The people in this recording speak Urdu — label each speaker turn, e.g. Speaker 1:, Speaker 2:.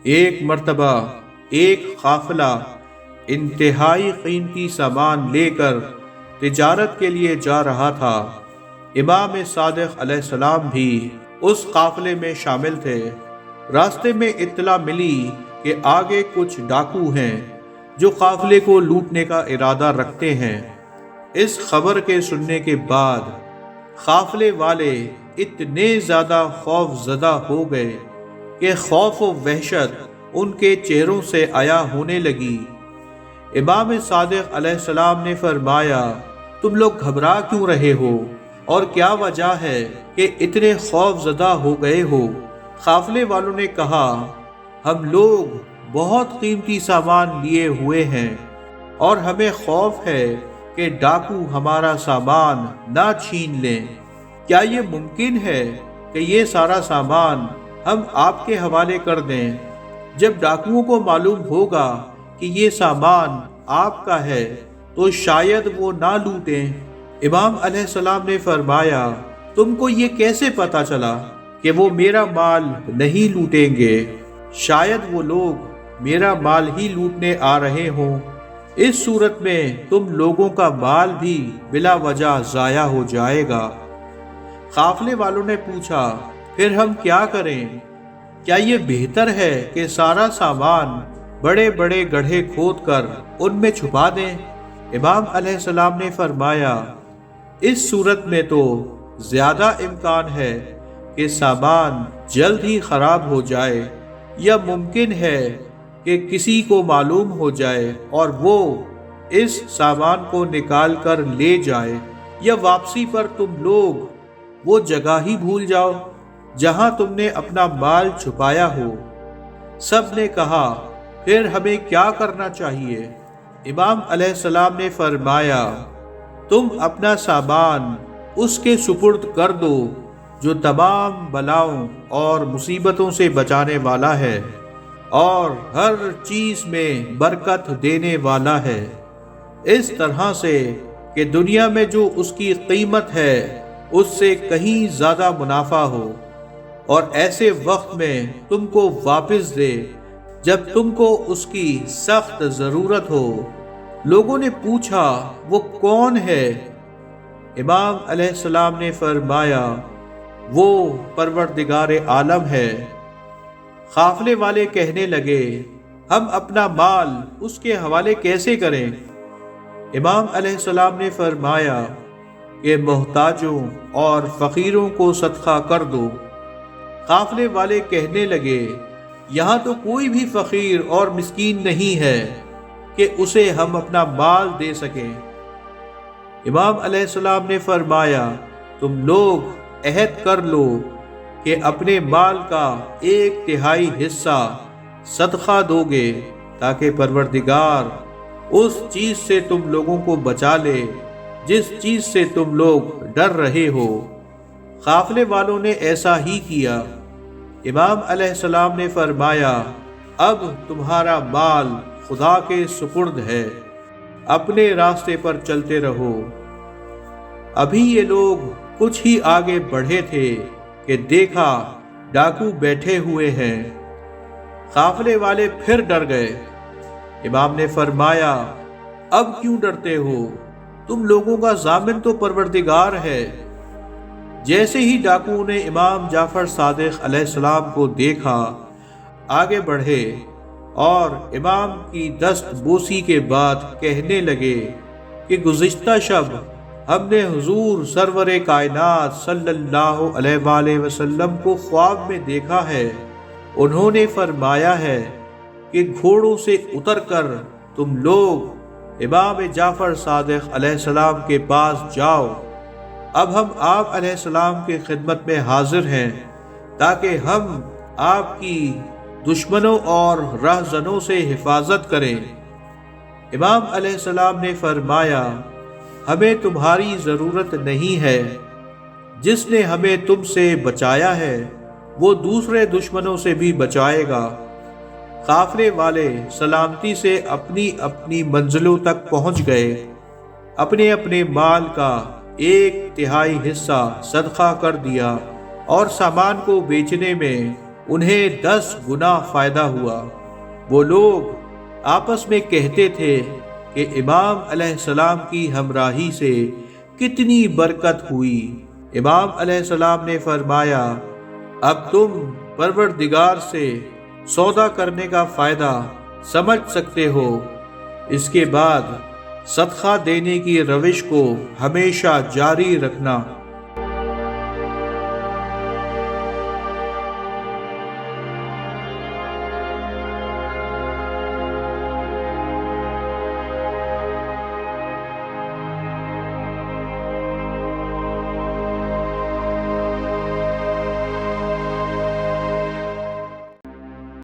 Speaker 1: ایک مرتبہ ایک قافلہ انتہائی قیمتی سامان لے کر تجارت کے لیے جا رہا تھا۔ امام صادق علیہ السلام بھی اس قافلے میں شامل تھے۔ راستے میں اطلاع ملی کہ آگے کچھ ڈاکو ہیں جو قافلے کو لوٹنے کا ارادہ رکھتے ہیں۔ اس خبر کے سننے کے بعد قافلے والے اتنے زیادہ خوف زدہ ہو گئے کہ خوف و وحشت ان کے چہروں سے عیاں ہونے لگی۔ امام صادق علیہ السلام نے فرمایا، تم لوگ گھبرا کیوں رہے ہو اور کیا وجہ ہے کہ اتنے خوف زدہ ہو گئے ہو؟ قافلے والوں نے کہا، ہم لوگ بہت قیمتی سامان لیے ہوئے ہیں اور ہمیں خوف ہے کہ ڈاکو ہمارا سامان نہ چھین لیں۔ کیا یہ ممکن ہے کہ یہ سارا سامان ہم آپ کے حوالے کر دیں؟ جب ڈاکوؤں کو معلوم ہوگا کہ یہ سامان آپ کا ہے تو شاید وہ نہ لوٹیں۔ امام علیہ السلام نے فرمایا، تم کو یہ کیسے پتا چلا کہ وہ میرا مال نہیں لوٹیں گے؟ شاید وہ لوگ میرا مال ہی لوٹنے آ رہے ہوں۔ اس صورت میں تم لوگوں کا مال بھی بلا وجہ ضائع ہو جائے گا۔ قافلے والوں نے پوچھا، پھر ہم کیا کریں؟ کیا یہ بہتر ہے کہ سارا سامان بڑے بڑے گڑھے کھود کر ان میں چھپا دیں؟ امام علیہ السلام نے فرمایا، اس صورت میں تو زیادہ امکان ہے کہ سامان جلد ہی خراب ہو جائے، یا ممکن ہے کہ کسی کو معلوم ہو جائے اور وہ اس سامان کو نکال کر لے جائے، یا واپسی پر تم لوگ وہ جگہ ہی بھول جاؤ جہاں تم نے اپنا مال چھپایا ہو۔ سب نے کہا، پھر ہمیں کیا کرنا چاہیے؟ امام علیہ السلام نے فرمایا، تم اپنا سامان اس کے سپرد کر دو جو تمام بلاؤں اور مصیبتوں سے بچانے والا ہے اور ہر چیز میں برکت دینے والا ہے، اس طرح سے کہ دنیا میں جو اس کی قیمت ہے اس سے کہیں زیادہ منافع ہو، اور ایسے وقت میں تم کو واپس دے جب تم کو اس کی سخت ضرورت ہو۔ لوگوں نے پوچھا، وہ کون ہے؟ امام علیہ السلام نے فرمایا، وہ پروردگار عالم ہے۔ قافلے والے کہنے لگے، ہم اپنا مال اس کے حوالے کیسے کریں؟ امام علیہ السلام نے فرمایا کہ محتاجوں اور فقیروں کو صدقہ کر دو۔ قافلے والے کہنے لگے، یہاں تو کوئی بھی فقیر اور مسکین نہیں ہے کہ اسے ہم اپنا مال دے سکیں۔ امام علیہ السلام نے فرمایا، تم لوگ عہد کر لو کہ اپنے مال کا 1/3 حصہ صدقہ دو گے تاکہ پروردگار اس چیز سے تم لوگوں کو بچا لے جس چیز سے تم لوگ ڈر رہے ہو۔ قافلے والوں نے ایسا ہی کیا۔ امام علیہ السلام نے فرمایا، اب تمہارا مال خدا کے سپرد ہے، اپنے راستے پر چلتے رہو۔ ابھی یہ لوگ کچھ ہی آگے بڑھے تھے کہ دیکھا ڈاکو بیٹھے ہوئے ہیں۔ قافلے والے پھر ڈر گئے۔ امام نے فرمایا، اب کیوں ڈرتے ہو؟ تم لوگوں کا ضامن تو پروردگار ہے۔ جیسے ہی ڈاکوؤں نے امام جعفر صادق علیہ السلام کو دیکھا، آگے بڑھے اور امام کی دست بوسی کے بعد کہنے لگے کہ گزشتہ شب ہم نے حضور سرور کائنات صلی اللہ علیہ وآلہ وسلم کو خواب میں دیکھا ہے۔ انہوں نے فرمایا ہے کہ گھوڑوں سے اتر کر تم لوگ امام جعفر صادق علیہ السلام کے پاس جاؤ۔ اب ہم آپ علیہ السلام کی خدمت میں حاضر ہیں تاکہ ہم آپ کی دشمنوں اور رہزنوں سے حفاظت کریں۔ امام علیہ السلام نے فرمایا، ہمیں تمہاری ضرورت نہیں ہے، جس نے ہمیں تم سے بچایا ہے وہ دوسرے دشمنوں سے بھی بچائے گا۔ قافلے والے سلامتی سے اپنی اپنی منزلوں تک پہنچ گئے، اپنے اپنے مال کا 1/3 حصہ صدقہ کر دیا اور سامان کو بیچنے میں انہیں 10 گنا فائدہ ہوا۔ وہ لوگ آپس میں کہتے تھے کہ امام علیہ السلام کی ہمراہی سے کتنی برکت ہوئی۔ امام علیہ السلام نے فرمایا، اب تم پروردگار سے سودا کرنے کا فائدہ سمجھ سکتے ہو۔ اس کے بعد صدقہ دینے کی روش کو ہمیشہ جاری رکھنا۔